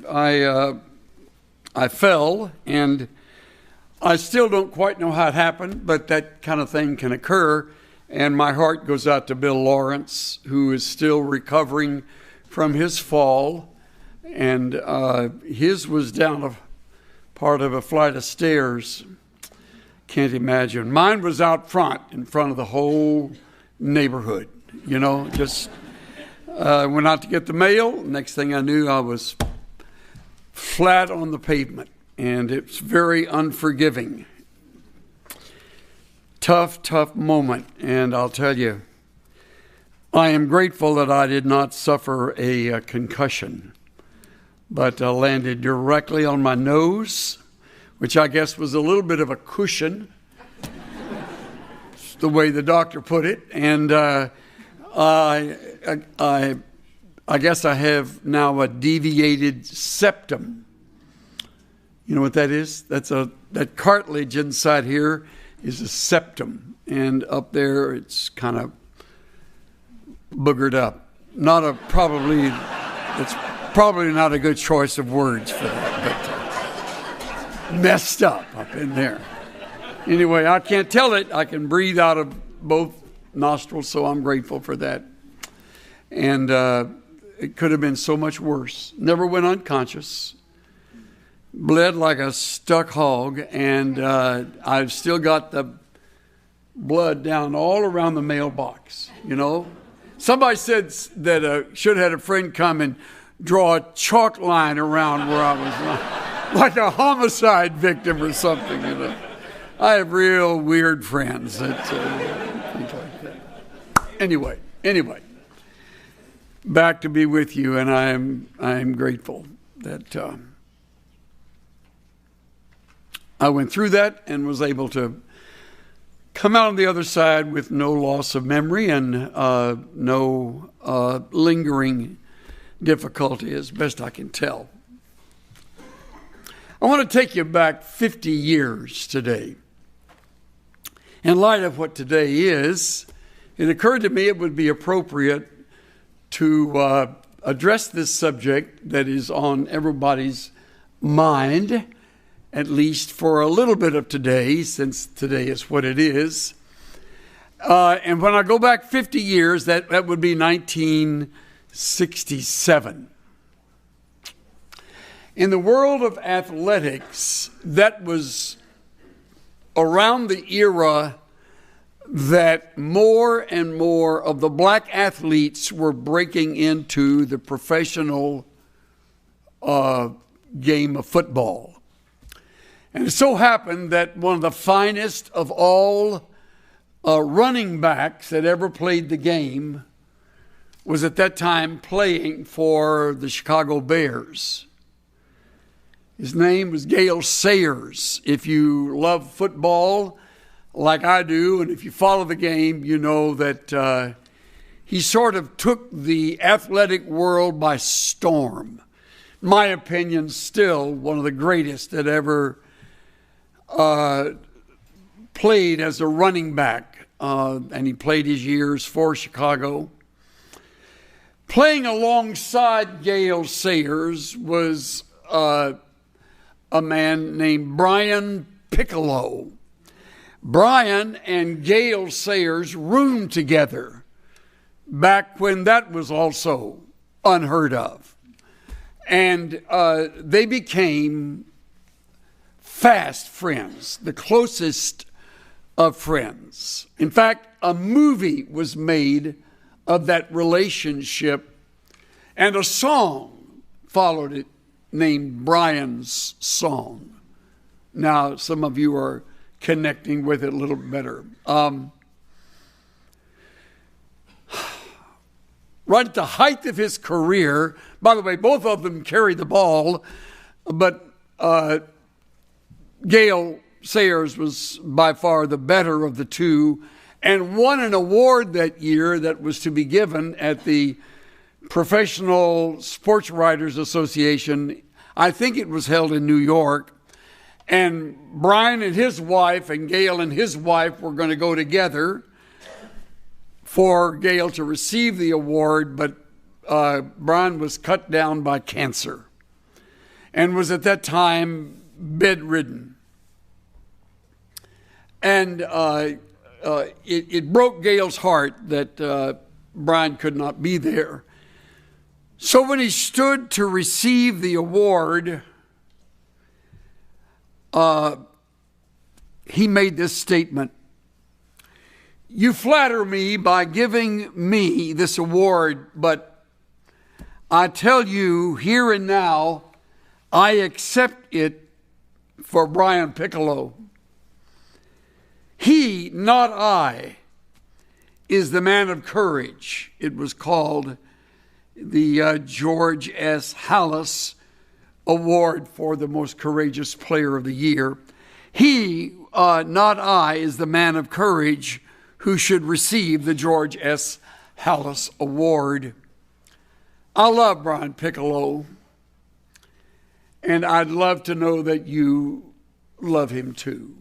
I I fell, and I still don't quite know how it happened, but that kind of thing can occur. And my heart goes out to Bill Lawrence, who is still recovering from his fall, and his was down a part of a flight of stairs. Can't imagine. Mine was out front, in front of the whole neighborhood. Just went out to get the mail. Next thing I knew, I was flat on the pavement, and it's very unforgiving. Tough moment, and I'll tell you, I am grateful that I did not suffer a concussion, but landed directly on my nose, which I guess was a little bit of a cushion, the way the doctor put it, and I guess I have now a deviated septum. You know what that is? That cartilage inside here is a septum, and up there it's kind of boogered up. It's probably not a good choice of words for that, but messed up in there. Anyway, I can't tell it. I can breathe out of both nostrils, so I'm grateful for that. And it could have been so much worse. Never went unconscious. Bled like a stuck hog, and I've still got the blood down all around the mailbox, Somebody said that should have had a friend come and draw a chalk line around where I was like a homicide victim or something, I have real weird friends that think like that. Anyway, back to be with you, and I am grateful that I went through that and was able to come out on the other side with no loss of memory and no lingering difficulty, as best I can tell. I want to take you back 50 years today. In light of what today is, it occurred to me it would be appropriate to address this subject that is on everybody's mind, at least for a little bit of today, since today is what it is. And when I go back 50 years, that would be 1967. In the world of athletics, that was around the era that more and more of the black athletes were breaking into the professional game of football. And it so happened that one of the finest of all running backs that ever played the game was at that time playing for the Chicago Bears. His name was Gale Sayers. If you love football like I do, and if you follow the game, you know that he sort of took the athletic world by storm. In my opinion, still one of the greatest that ever played as a running back, and he played his years for Chicago. Playing alongside Gale Sayers was a man named Brian Piccolo. Brian and Gale Sayers roomed together back when that was also unheard of. And they became fast friends, the closest of friends. In fact, a movie was made of that relationship, and a song followed it named Brian's Song. Now, some of you are connecting with it a little better. Right at the height of his career, by the way, both of them carried the ball, but Gale Sayers was by far the better of the two and won an award that year that was to be given at the Professional Sports Writers Association. I think it was held in New York. And Brian and his wife and Gale and his wife were going to go together for Gale to receive the award, but Brian was cut down by cancer. and was at that time bedridden. And it broke Gail's heart that Brian could not be there. So when he stood to receive the award, he made this statement: "You flatter me by giving me this award, but I tell you here and now, I accept it for Brian Piccolo. He, not I, is the man of courage." It was called the George S. Hallis Award for the most courageous player of the year. He, not I, is the man of courage who should receive the George S. Hallis Award. I love Brian Piccolo, and I'd love to know that you love him too.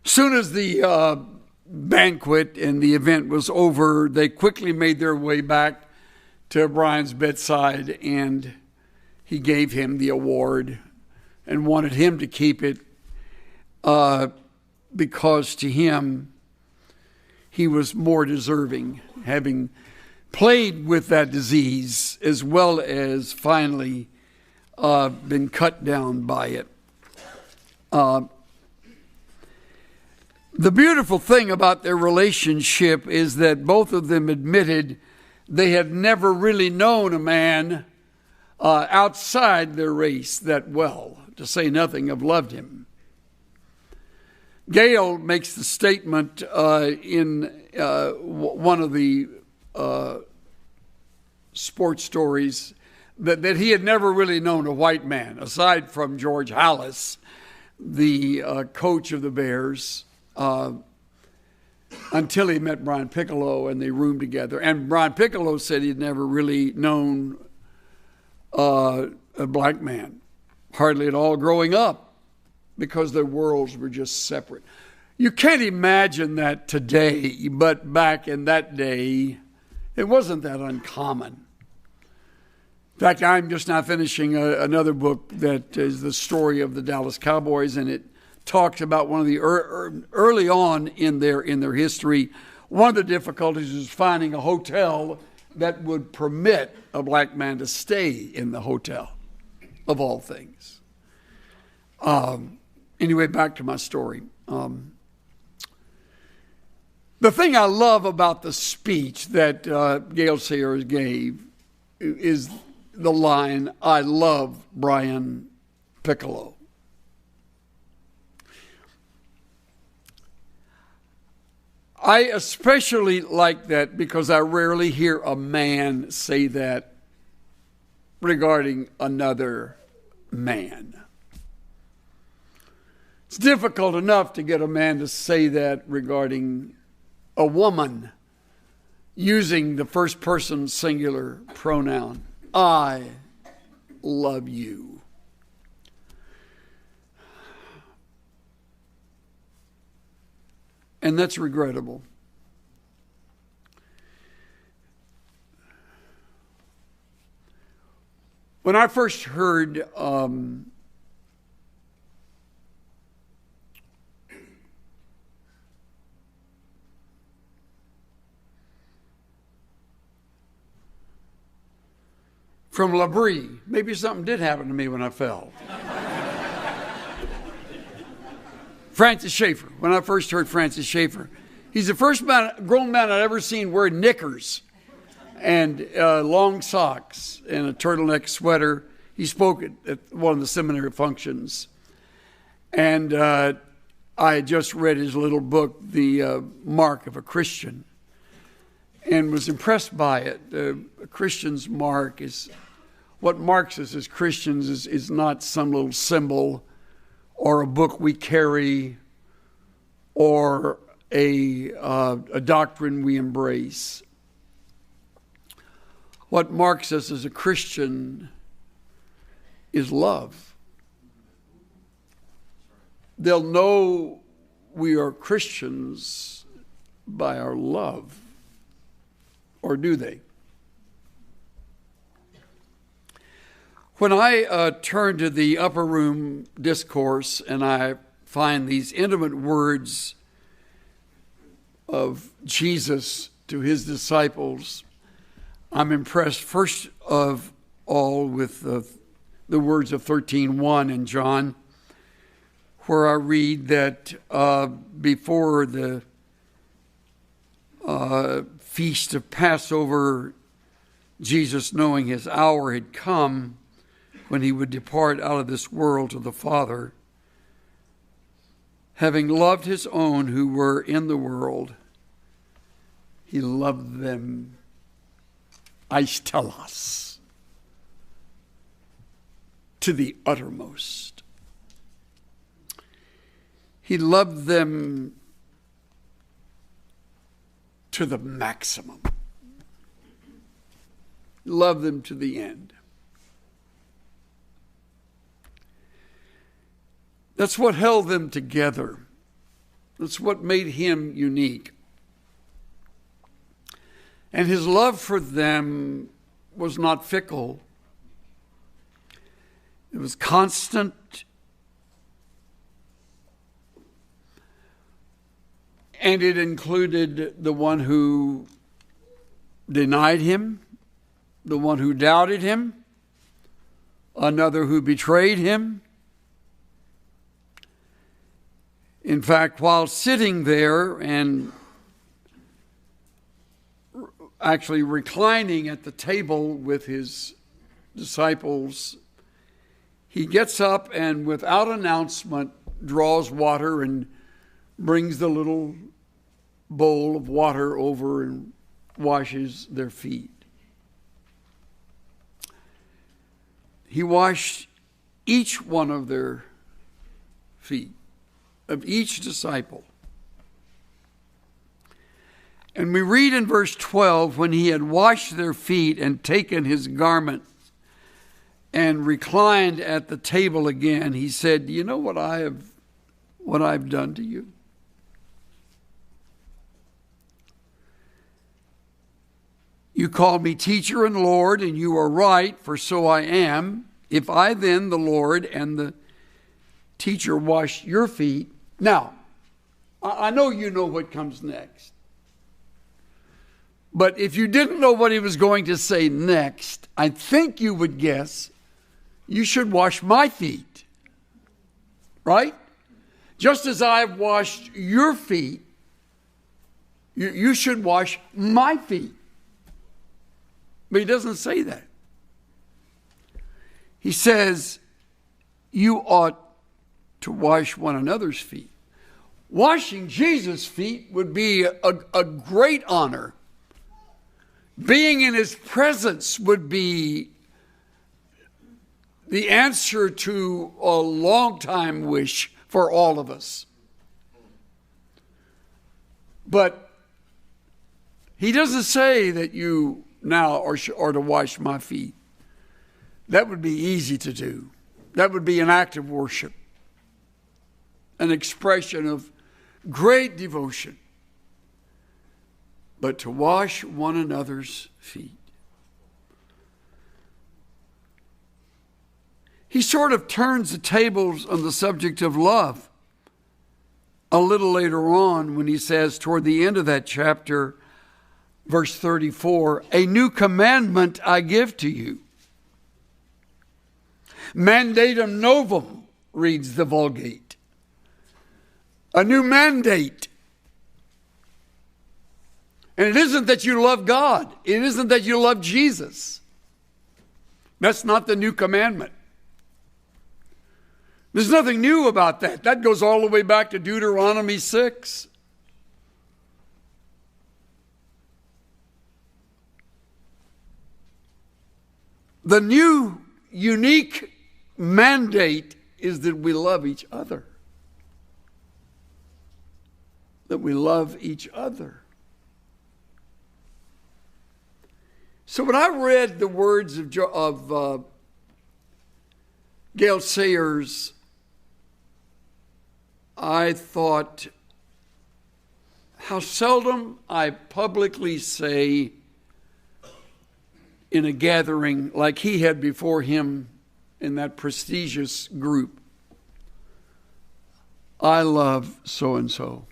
Soon as the banquet and the event was over, they quickly made their way back to Brian's bedside, and he gave him the award and wanted him to keep it because to him, he was more deserving, having played with that disease as well as finally been cut down by it. The beautiful thing about their relationship is that both of them admitted they had never really known a man outside their race that well, to say nothing of loved him. Gail makes the statement in one of the sports stories that he had never really known a white man, aside from George Hallis, the coach of the Bears, until he met Brian Piccolo and they roomed together. And Brian Piccolo said he'd never really known a black man, hardly at all growing up, because their worlds were just separate. You can't imagine that today, but back in that day, it wasn't that uncommon. In fact, I'm just now finishing another book that is the story of the Dallas Cowboys, and it talks about one of the early on in their history. One of the difficulties was finding a hotel that would permit a black man to stay in the hotel, of all things. Anyway, back to my story. The thing I love about the speech that Gail Sayers gave is the line, "I love Brian Piccolo." I especially like that because I rarely hear a man say that regarding another man. It's difficult enough to get a man to say that regarding a woman using the first person singular pronoun. I love you. And that's regrettable. When I first heard from Labrie, maybe something did happen to me when I fell. Francis Schaeffer, when I first heard Francis Schaeffer, he's the first grown man I'd ever seen wear knickers and long socks and a turtleneck sweater. He spoke at one of the seminary functions. And I had just read his little book, The Mark of a Christian, and was impressed by it. A Christian's mark is, what marks us as Christians is not some little symbol or a book we carry or a doctrine we embrace. What marks us as a Christian is love. They'll know we are Christians by our love. Or do they? When I turn to the upper room discourse and I find these intimate words of Jesus to his disciples, I'm impressed first of all with the words of 13:1 in John, where I read that before the feast of Passover, Jesus, knowing his hour had come when he would depart out of this world to the Father, having loved his own who were in the world, he loved them aistelos, to the uttermost. He loved them to the maximum. Loved them to the end. That's what held them together. That's what made him unique. And his love for them was not fickle. It was constant. And it included the one who denied him, the one who doubted him, another who betrayed him. In fact, while sitting there and actually reclining at the table with his disciples, he gets up and without announcement draws water and brings the little bowl of water over and washes their feet. He washed each one of their feet, of each disciple. And we read in verse 12, when he had washed their feet and taken his garment and reclined at the table again, he said, "Do you know what I've done to you? You call me teacher and Lord, and you are right, for so I am. If I then, the Lord and the teacher, wash your feet." Now, I know you know what comes next. But if you didn't know what he was going to say next, I think you would guess, you should wash my feet. Right? Just as I've washed your feet, you should wash my feet. But he doesn't say that. He says, you ought to wash one another's feet. Washing Jesus' feet would be a great honor. Being in his presence would be the answer to a long-time wish for all of us. But he doesn't say that you now are to wash my feet. That would be easy to do. That would be an act of worship, an expression of great devotion. But to wash one another's feet. He sort of turns the tables on the subject of love a little later on when he says toward the end of that chapter, verse 34, "A new commandment I give to you. Mandatum novum," reads the Vulgate. A new mandate. And it isn't that you love God. It isn't that you love Jesus. That's not the new commandment. There's nothing new about that. That goes all the way back to Deuteronomy 6. The new, unique mandate is that we love each other. That we love each other. So when I read the words of Gail Sayers, I thought how seldom I publicly say in a gathering like he had before him in that prestigious group, I love so-and-so.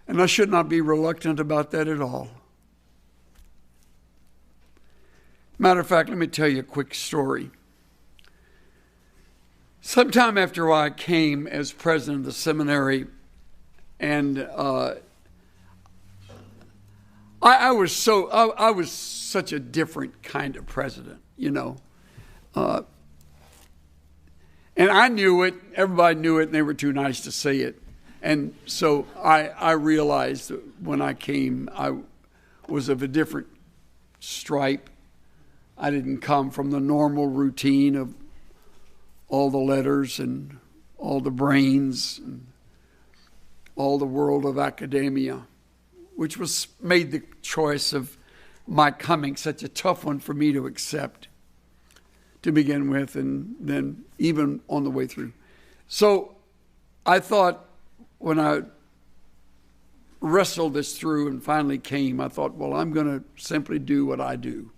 And I should not be reluctant about that at all. Matter of fact, let me tell you a quick story. Sometime after I came as president of the seminary, and I was such a different kind of president, you know. And I knew it, everybody knew it, and they were too nice to say it. And so I realized that when I came, I was of a different stripe. I didn't come from the normal routine of all the letters and all the brains and all the world of academia, which was made the choice of my coming such a tough one for me to accept to begin with, and then even on the way through. So I thought, when I wrestled this through and finally came, I thought, well, I'm going to simply do what I do.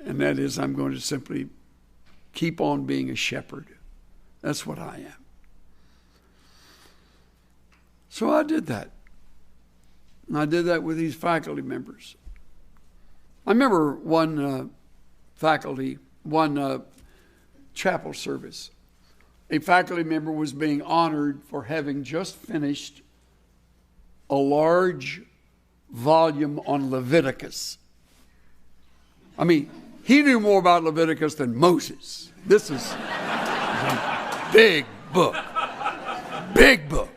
And that is, I'm going to simply keep on being a shepherd. That's what I am. So I did that. And I did that with these faculty members. I remember one chapel service. A faculty member was being honored for having just finished a large volume on Leviticus. I mean, he knew more about Leviticus than Moses. This is a big book. Big book.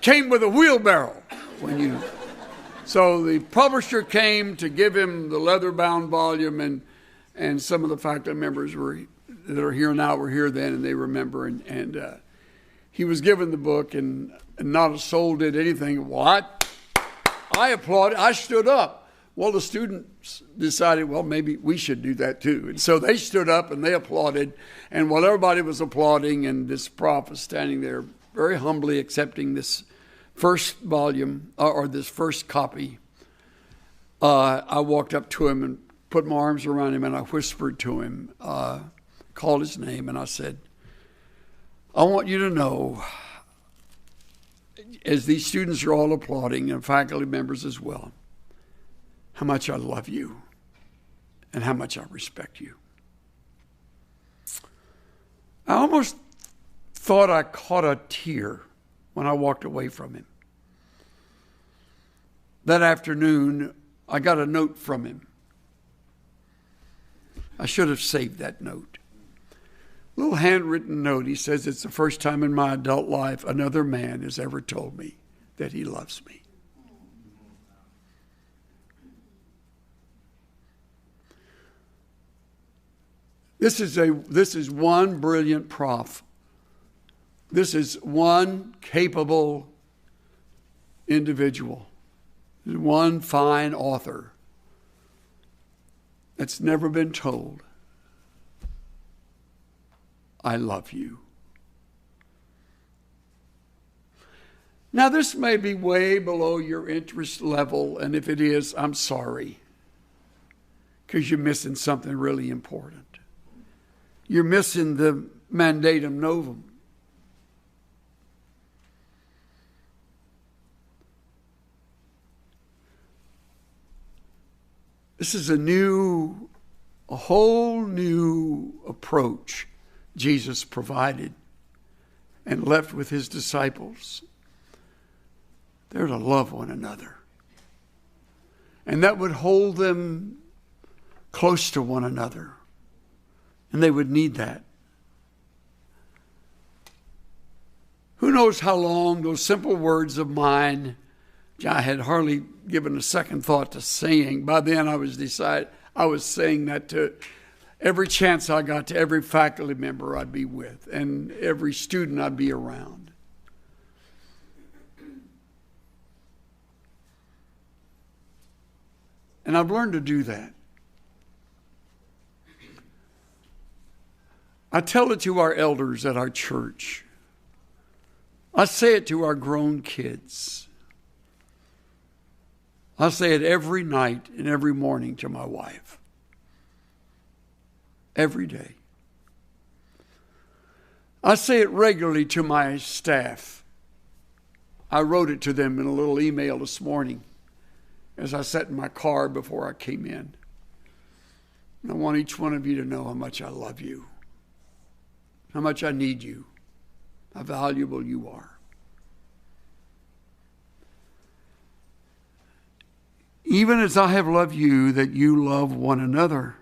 Came with a wheelbarrow So the publisher came to give him the leather-bound volume, and some of the faculty members that are here now were here then, and they remember. And he was given the book, and not a soul did anything. What? I applauded. I stood up. Well, the students decided, well, maybe we should do that too. And so they stood up and they applauded. And while everybody was applauding, and this prof was standing there very humbly accepting this first volume, or this first copy, I walked up to him and put my arms around him, and I whispered to him, called his name, and I said, I want you to know, as these students are all applauding, and faculty members as well, how much I love you and how much I respect you. I almost thought I caught a tear when I walked away from him. That afternoon, I got a note from him. I should have saved that note. A little handwritten note. He says, it's the first time in my adult life another man has ever told me that he loves me. This is one brilliant prof. This is one capable individual. This is one fine author that's never been told, I love you. Now, this may be way below your interest level, and if it is, I'm sorry, because you're missing something really important. You're missing the mandatum novum. This is a whole new approach Jesus provided and left with his disciples. They're to love one another. And that would hold them close to one another. And they would need that. Who knows how long those simple words of mine, I had hardly given a second thought to saying. By then I was saying that to every chance I got, to every faculty member I'd be with and every student I'd be around. And I've learned to do that. I tell it to our elders at our church. I say it to our grown kids. I say it every night and every morning to my wife. every day. I say it regularly to my staff. I wrote it to them in a little email this morning as I sat in my car before I came in. And I want each one of you to know how much I love you, how much I need you, how valuable you are. Even as I have loved you, that you love one another.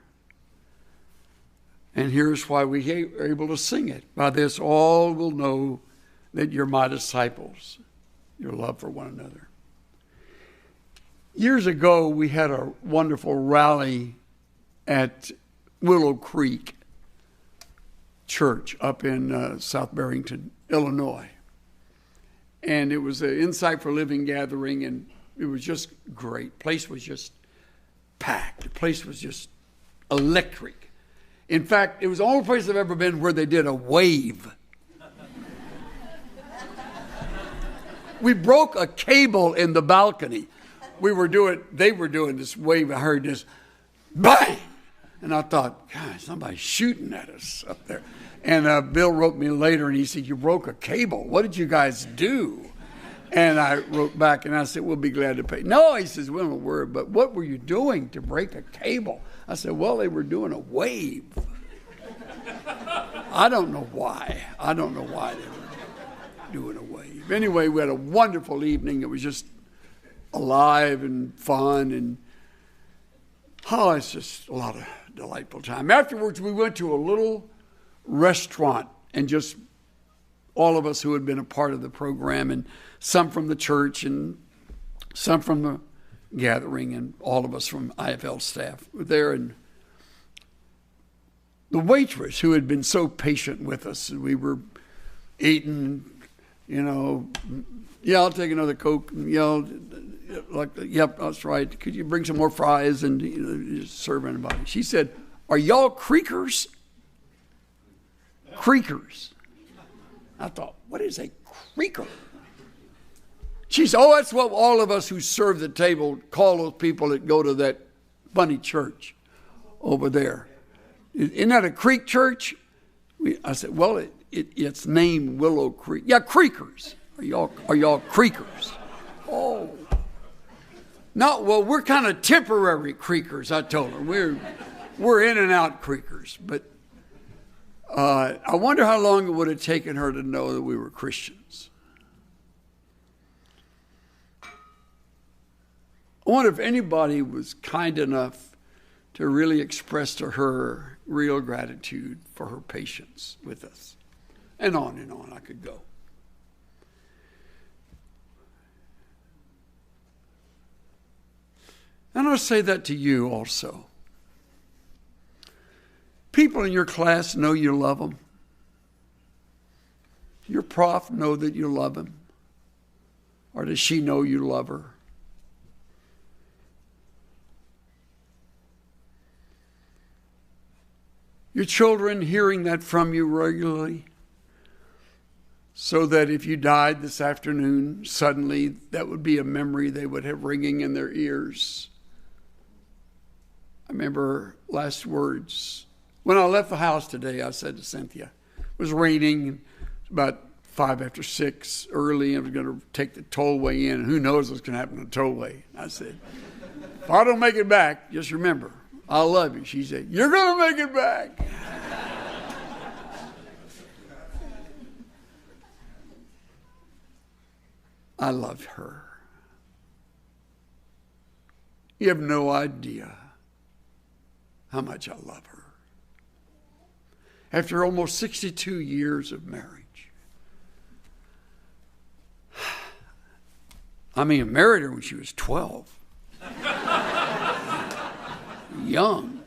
And here's why we are able to sing it. By this all will know that you're my disciples, your love for one another. Years ago, we had a wonderful rally at Willow Creek Church up in South Barrington, Illinois. And it was an Insight for Living gathering, and it was just great. The place was just packed. The place was just electric. In fact, it was the only place I've ever been where they did a wave. We broke a cable in the balcony. They were doing this wave. I heard this bang. And I thought, God, somebody's shooting at us up there. And Bill wrote me later and he said, you broke a cable. What did you guys do? And I wrote back and I said, we'll be glad to pay. No, he says, we don't worry, but what were you doing to break a cable? I said, well, they were doing a wave. I don't know why. I don't know why they were doing a wave. Anyway, we had a wonderful evening. It was just alive and fun. And it's just a lot of delightful time. Afterwards, we went to a little restaurant and just all of us who had been a part of the program, and some from the church and some from the gathering, and all of us from IFL staff were there. And the waitress who had been so patient with us, and we were eating, yeah, I'll take another Coke, and yep, that's right. Could you bring some more fries and just serve anybody? She said, are y'all Creekers? Creekers. I thought, what is a Creeker? She said, that's what all of us who serve the table call those people that go to that funny church over there. Isn't that a Creek church? I said, well, it's named Willow Creek. Yeah, Creekers. Are y'all Creekers? Oh. No, well, we're kind of temporary Creekers, I told her. We're in and out Creekers. But I wonder how long it would have taken her to know that we were Christians. I wonder if anybody was kind enough to really express to her real gratitude for her patience with us. And on I could go. And I'll say that to you also. People in your class know you love them. Your prof know that you love him. Or does she know you love her? Your children hearing that from you regularly, so that if you died this afternoon, suddenly that would be a memory they would have ringing in their ears. I remember last words. When I left the house today, I said to Cynthia, it was raining, about 5 after 6 early, and I was going to take the tollway in, and who knows what's going to happen on the tollway. I said, if I don't make it back, just remember, I love you. She said, you're going to make it back. I loved her. You have no idea how much I love her. After almost 62 years of marriage. I married her when she was 12. Young.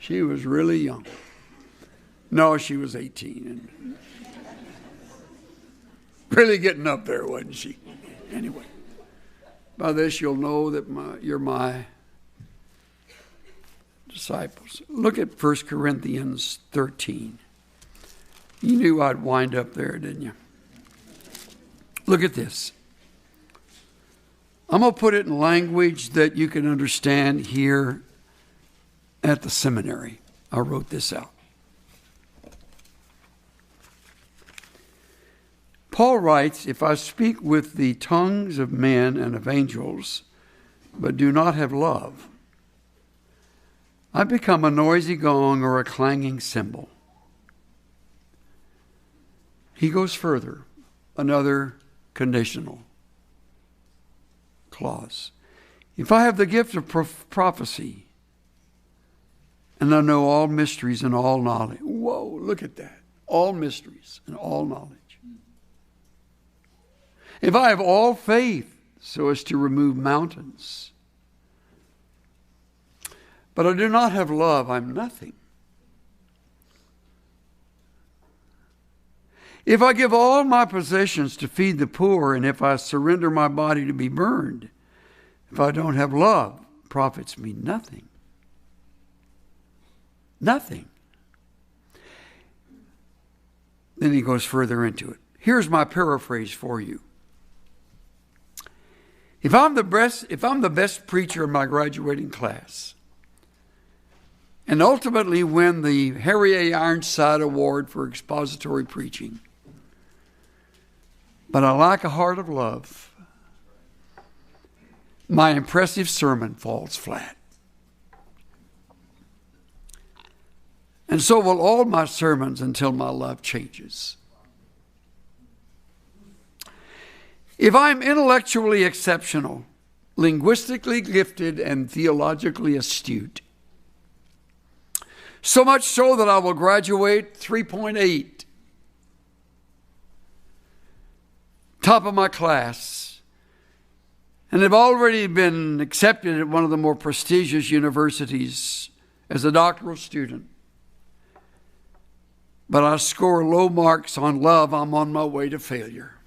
She was really young. No, she was 18 and really getting up there, wasn't she? Anyway, by this you'll know that you're my disciples. Look at 1 Corinthians 13. You knew I'd wind up there, didn't you? Look at this. I'm going to put it in language that you can understand here at the seminary. I wrote this out. Paul writes, if I speak with the tongues of men and of angels, but do not have love, I become a noisy gong or a clanging cymbal. He goes further, another conditional clause. If I have the gift of prophecy, and I know all mysteries and all knowledge. Whoa, look at that. All mysteries and all knowledge. If I have all faith so as to remove mountains, but I do not have love, I'm nothing. If I give all my possessions to feed the poor, and if I surrender my body to be burned, if I don't have love, it profits me nothing. Nothing. Then he goes further into it. Here's my paraphrase for you. If I'm the best preacher in my graduating class, and ultimately win the Harry A. Ironside Award for expository preaching, but I lack a heart of love, my impressive sermon falls flat. And so will all my sermons until my love changes. If I'm intellectually exceptional, linguistically gifted, and theologically astute, so much so that I will graduate 3.8, top of my class, and have already been accepted at one of the more prestigious universities as a doctoral student, but I score low marks on love, I'm on my way to failure.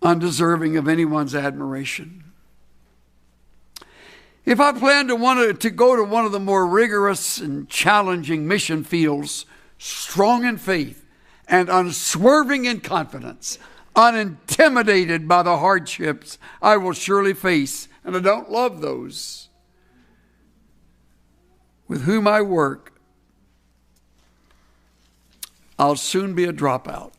Undeserving of anyone's admiration. If I plan to go to one of the more rigorous and challenging mission fields, strong in faith and unswerving in confidence, unintimidated by the hardships I will surely face, and I don't love those with whom I work, I'll soon be a dropout.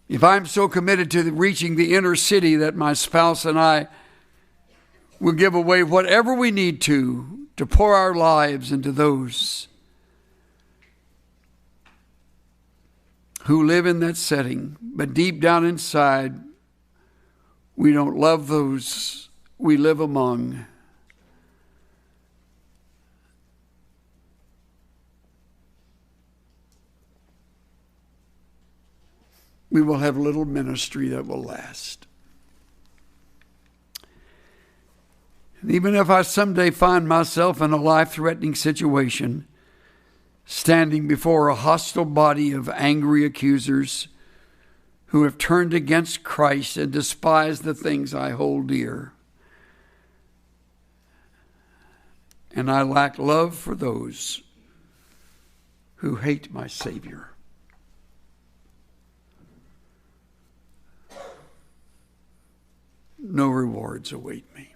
If I'm so committed to reaching the inner city that my spouse and I will give away whatever we need to pour our lives into those who live in that setting, but deep down inside, we don't love those we live among. We will have little ministry that will last. And even if I someday find myself in a life-threatening situation, standing before a hostile body of angry accusers who have turned against Christ and despise the things I hold dear, and I lack love for those who hate my Savior, no rewards await me.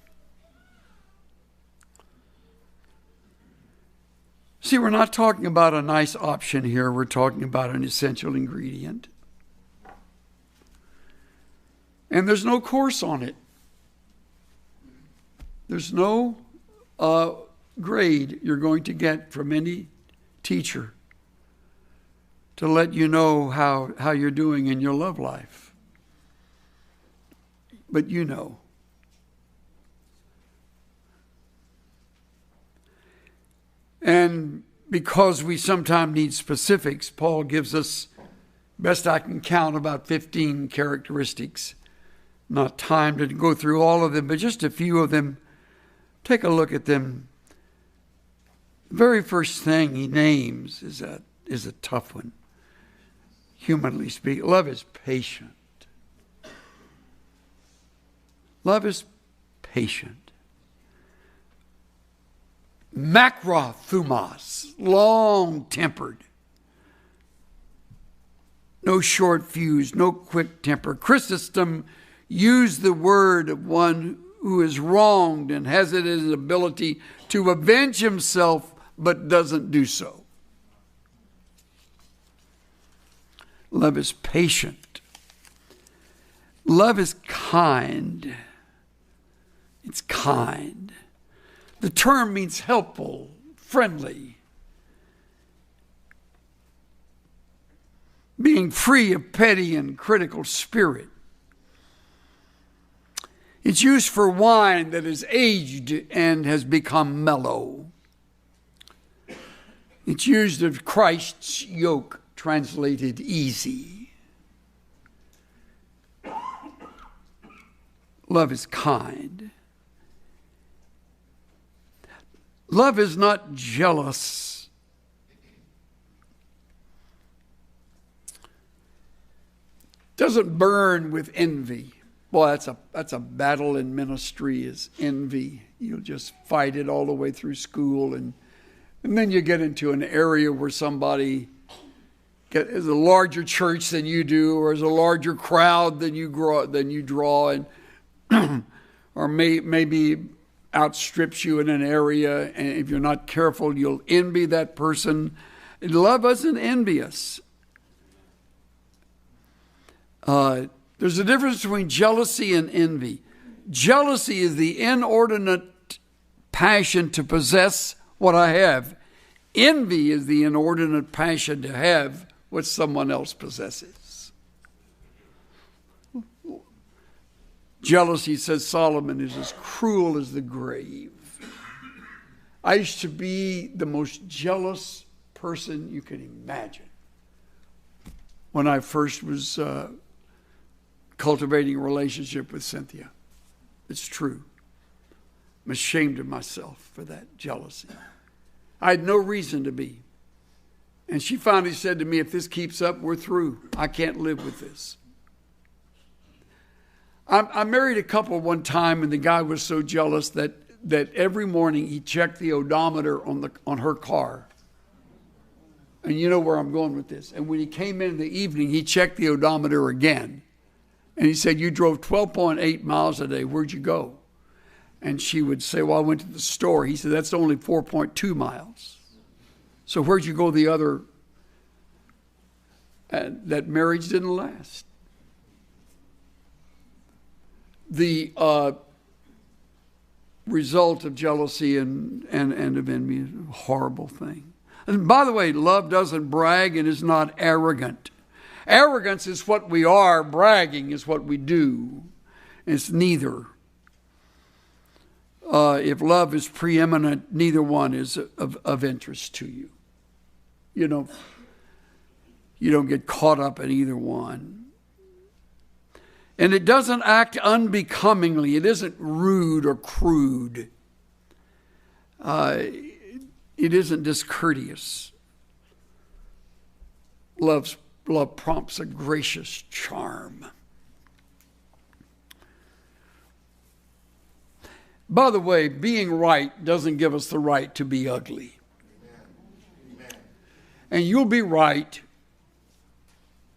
See, we're not talking about a nice option here. We're talking about an essential ingredient. And there's no course on it. There's no grade you're going to get from any teacher to let you know how you're doing in your love life. But you know. And because we sometimes need specifics, Paul gives us, best I can count, about 15 characteristics. Not time to go through all of them, but just a few of them. Take a look at them. The very first thing he names is a tough one. Humanly speaking, love is patient. Love is patient. Makrothumos, long-tempered. no short fuse, no quick temper. Chrysostom used the word of one who is wronged and has it as an ability to avenge himself, but doesn't do so. Love is patient. Love is kind. It's kind. The term means helpful, friendly, being free of petty and critical spirit. It's used for wine that is aged and has become mellow. It's used of Christ's yoke, translated easy. Love is kind. Love is not jealous. Doesn't burn with envy. Boy, that's a battle in ministry, is envy. You'll just fight it all the way through school, and then you get into an area where somebody is a larger church than you do, or is a larger crowd than you draw, and or maybe outstrips you in an area, and if you're not careful, you'll envy that person. Love isn't envious. There's a difference between jealousy and envy. Jealousy is the inordinate passion to possess what I have. Envy is the inordinate passion to have what someone else possesses. Jealousy, says Solomon, is as cruel as the grave. I used to be the most jealous person you can imagine when I first was cultivating a relationship with Cynthia. It's true. I'm ashamed of myself for that jealousy. I had no reason to be. And she finally said to me, if this keeps up, we're through. I can't live with this. I married a couple one time, and the guy was so jealous that every morning he checked the odometer on her car. And you know where I'm going with this. And when he came in the evening, he checked the odometer again. And he said, you drove 12.8 miles a day. Where'd you go? And she would say, well, I went to the store. He said, that's only 4.2 miles. So where'd you go the other? That marriage didn't last. The result of jealousy and of envy is a horrible thing. And by the way, love doesn't brag and is not arrogant. Arrogance is what we are. Bragging is what we do. It's neither. If love is preeminent, neither one is of interest to you. You don't get caught up in either one. And it doesn't act unbecomingly. It isn't rude or crude. It isn't discourteous. Love prompts a gracious charm. By the way, being right doesn't give us the right to be ugly. Amen. And you'll be right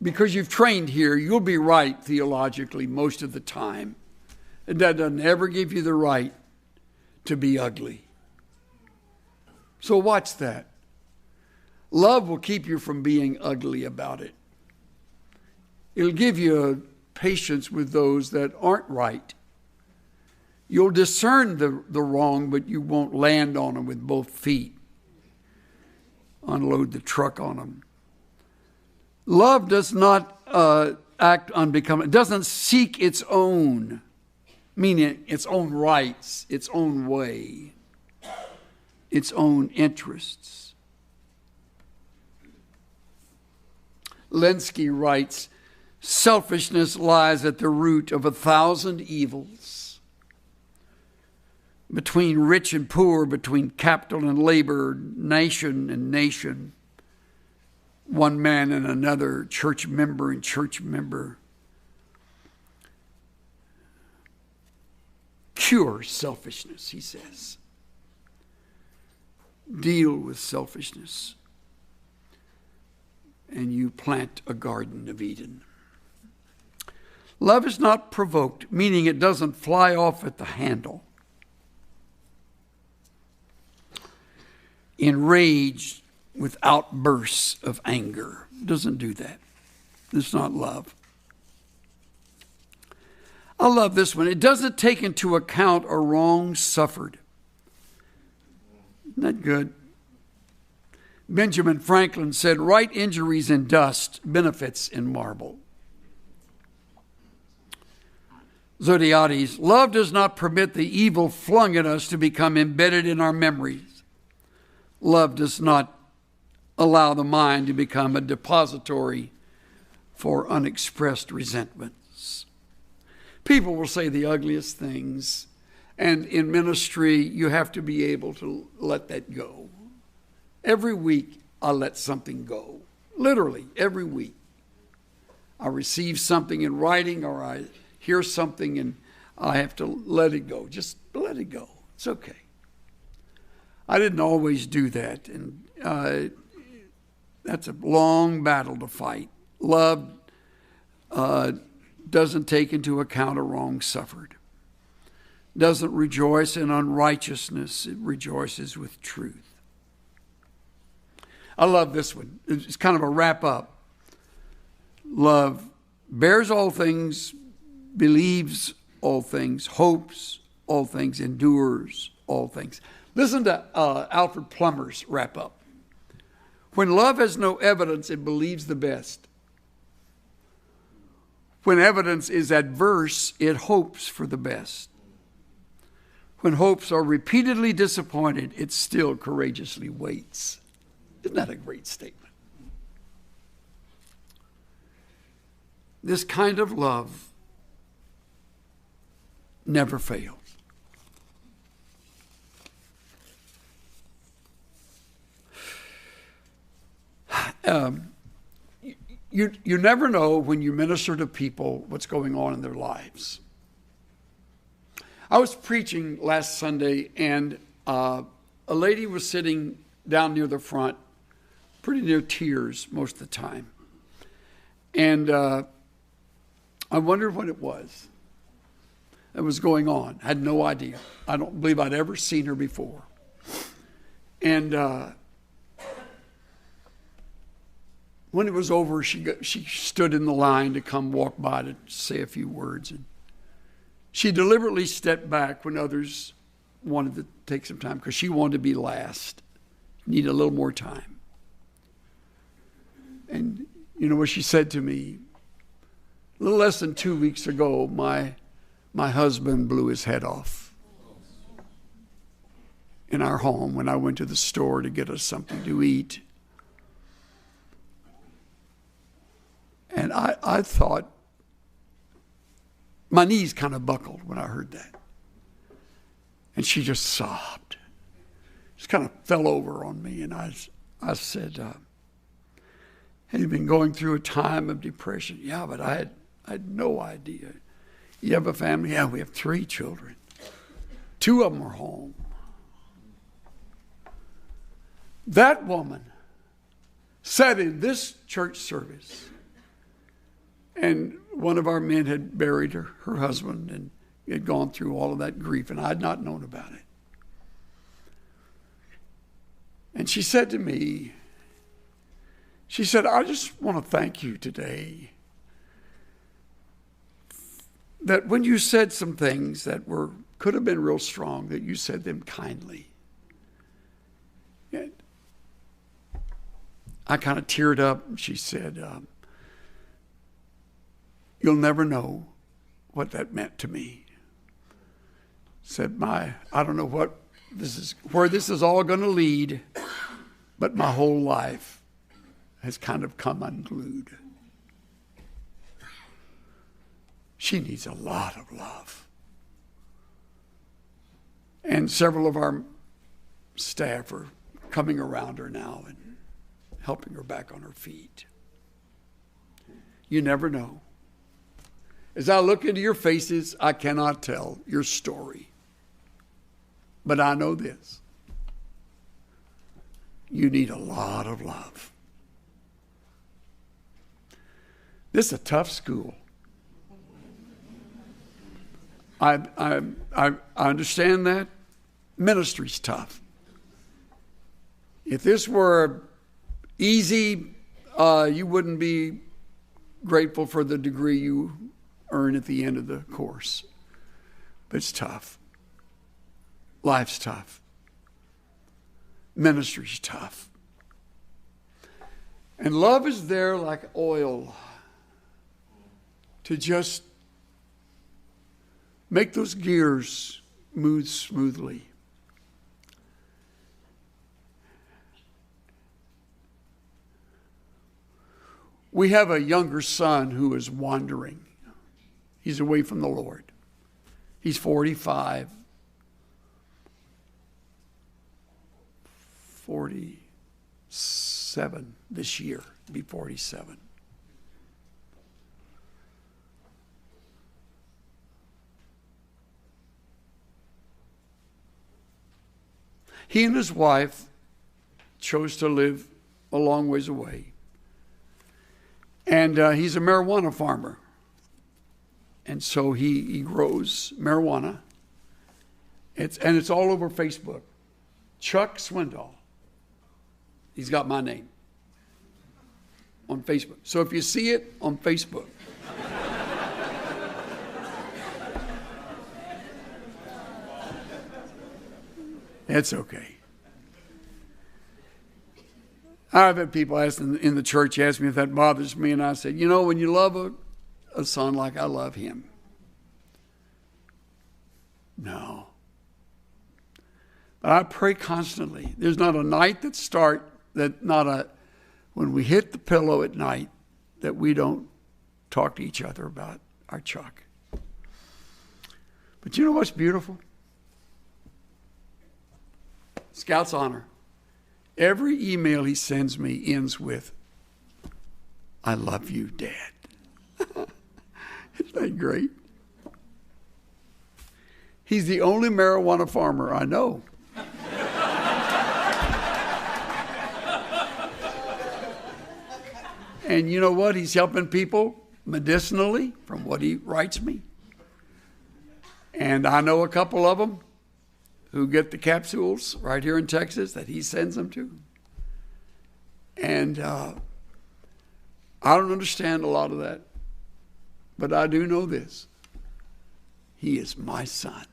because you've trained here. You'll be right theologically most of the time. And that doesn't ever give you the right to be ugly. So watch that. Love will keep you from being ugly about it. It'll give you patience with those that aren't right. You'll discern the wrong, but you won't land on them with both feet. Unload the truck on them. Love does not act unbecoming. It doesn't seek its own, meaning its own rights, its own way, its own interests. Lenski writes, selfishness lies at the root of 1,000 evils. Between rich and poor, between capital and labor, nation and nation, one man and another, church member and church member. Cure selfishness, he says. Deal with selfishness. And you plant a Garden of Eden. Love is not provoked, meaning it doesn't fly off at the handle. Enraged with outbursts of anger. It doesn't do that. It's not love. I love this one. It doesn't take into account a wrong suffered. Isn't that good? Benjamin Franklin said, right injuries in dust, benefits in marble. Zodiades, love does not permit the evil flung at us to become embedded in our memories. Love does not allow the mind to become a depository for unexpressed resentments. People will say the ugliest things, and in ministry, you have to be able to let that go. Every week, I let something go. Literally, every week. I receive something in writing, or I hear something and I have to let it go. Just let it go. It's okay. I didn't always do that, and that's a long battle to fight. Love doesn't take into account a wrong suffered. Doesn't rejoice in unrighteousness. It rejoices with truth. I love this one. It's kind of a wrap up. Love bears all things, believes all things, hopes all things, endures all things. Listen to Alfred Plummer's wrap up. When love has no evidence, it believes the best. When evidence is adverse, it hopes for the best. When hopes are repeatedly disappointed, it still courageously waits. Isn't that a great statement? This kind of love never fails. You never know when you minister to people what's going on in their lives. I was preaching last Sunday, and a lady was sitting down near the front, pretty near tears most of the time. And I wondered what it was that was going on. I had no idea. I don't believe I'd ever seen her before. And when it was over, she stood in the line to come walk by to say a few words. And she deliberately stepped back when others wanted to take some time because she wanted to be last, need a little more time. And you know what she said to me? A little less than 2 weeks ago, my husband blew his head off in our home when I went to the store to get us something to eat. And I thought, my knees kind of buckled when I heard that. And she just sobbed. Just kind of fell over on me. And I said, have you been going through a time of depression? Yeah, but I had no idea. You have a family? Yeah, we have 3 children. 2 of them are home. That woman sat in this church service, and one of our men had buried her husband, and had gone through all of that grief, and I had not known about it. And she said to me, she said, I just want to thank you today that when you said some things that could have been real strong, that you said them kindly. And I kind of teared up, and she said, you'll never know what that meant to me. Said, I don't know where this is all going to lead, but my whole life has kind of come unglued. She needs a lot of love. And several of our staff are coming around her now and helping her back on her feet. You never know. As I look into your faces, I cannot tell your story. But I know this. You need a lot of love. This is a tough school. I understand that. Ministry's tough. If this were easy, you wouldn't be grateful for the degree you earn at the end of the course. But it's tough. Life's tough. Ministry's tough. And love is there like oil to just make those gears move smoothly. We have a younger son who is wandering. He's away from the Lord. He's 45. 47 this year. He'll be 47. He and his wife chose to live a long ways away. And he's a marijuana farmer. And so he grows marijuana. It's all over Facebook. Chuck Swindoll. He's got my name on Facebook. So if you see it on Facebook, it's okay. I've had people ask in the church, ask me if that bothers me, and I said, you know, when you love a son like I love him, no. But I pray constantly. There's not a night when we hit the pillow at night, that we don't talk to each other about our Chuck. But you know what's beautiful? Scout's honor. Every email he sends me ends with, I love you, Dad. Isn't that great? He's the only marijuana farmer I know. And you know what? He's helping people medicinally from what he writes me. And I know a couple of them who get the capsules right here in Texas that he sends them to. And I don't understand a lot of that. But I do know this. He is my son.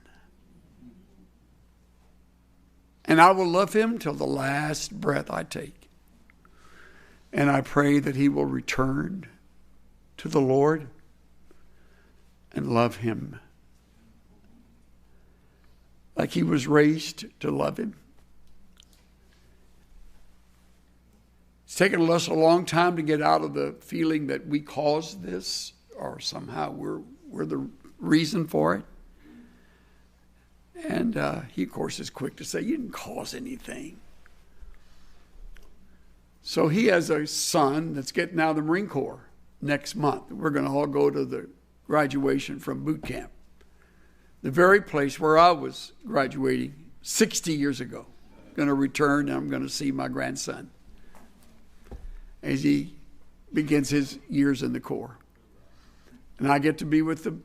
And I will love him till the last breath I take. And I pray that he will return to the Lord and love him like he was raised to love him. It's taken us a long time to get out of the feeling that we caused this, or somehow we're the reason for it. And he, of course, is quick to say, you didn't cause anything. So he has a son that's getting out of the Marine Corps next month. We're going to all go to the graduation from boot camp. The very place where I was graduating 60 years ago. Going to return, and I'm going to see my grandson as he begins his years in the Corps. And I get to be with the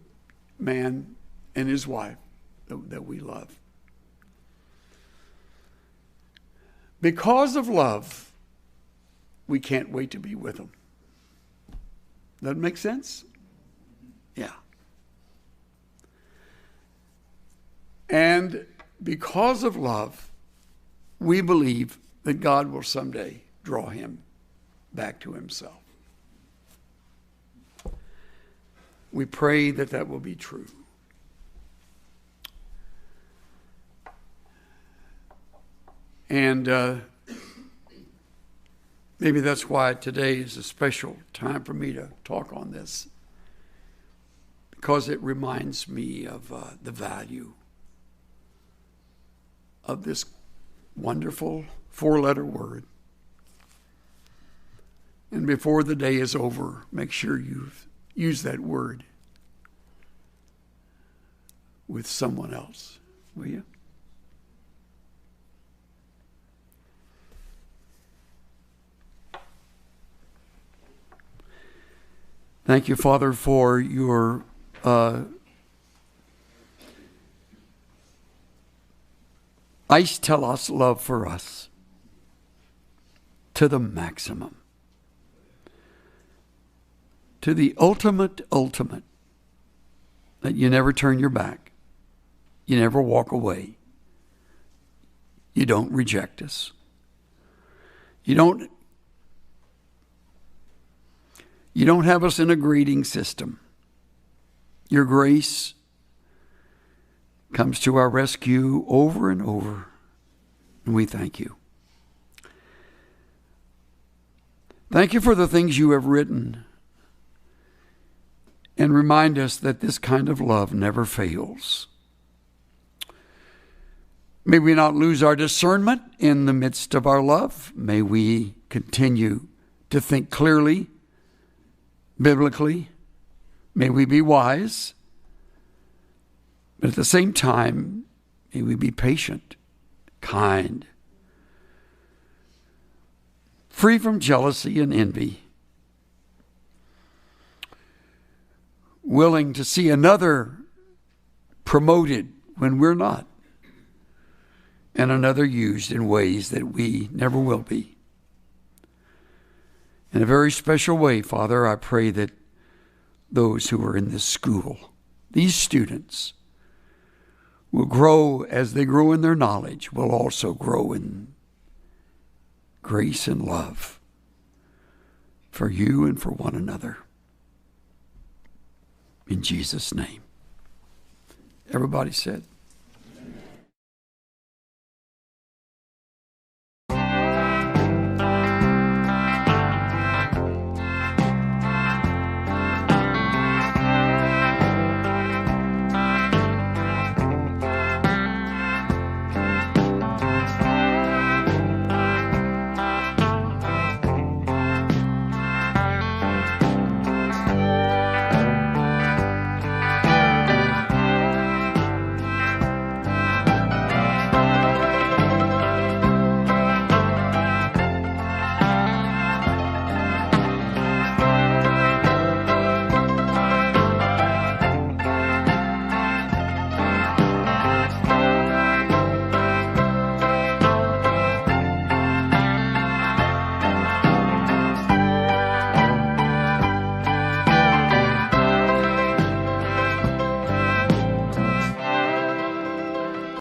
man and his wife that we love. Because of love, we can't wait to be with them. Does that make sense? Yeah. And because of love, we believe that God will someday draw him back to himself. We pray that that will be true. And maybe that's why today is a special time for me to talk on this, because it reminds me of the value of this wonderful four-letter word. And before the day is over, make sure you use that word with someone else, will you? Thank you, Father, for your ice telos love for us to the maximum, to the ultimate, that you never turn your back, you never walk away, you don't reject us, you don't have us in a grading system. Your grace comes to our rescue over and over, and we thank you. Thank you for the things you have written, and remind us that this kind of love never fails. May we not lose our discernment in the midst of our love. May we continue to think clearly, biblically. May we be wise, but at the same time, may we be patient, kind, free from jealousy and envy, willing to see another promoted when we're not, and another used in ways that we never will be. In a very special way, Father, I pray that those who are in this school, these students, will grow as they grow in their knowledge, will also grow in grace and love for you and for one another. In Jesus' name. Everybody said.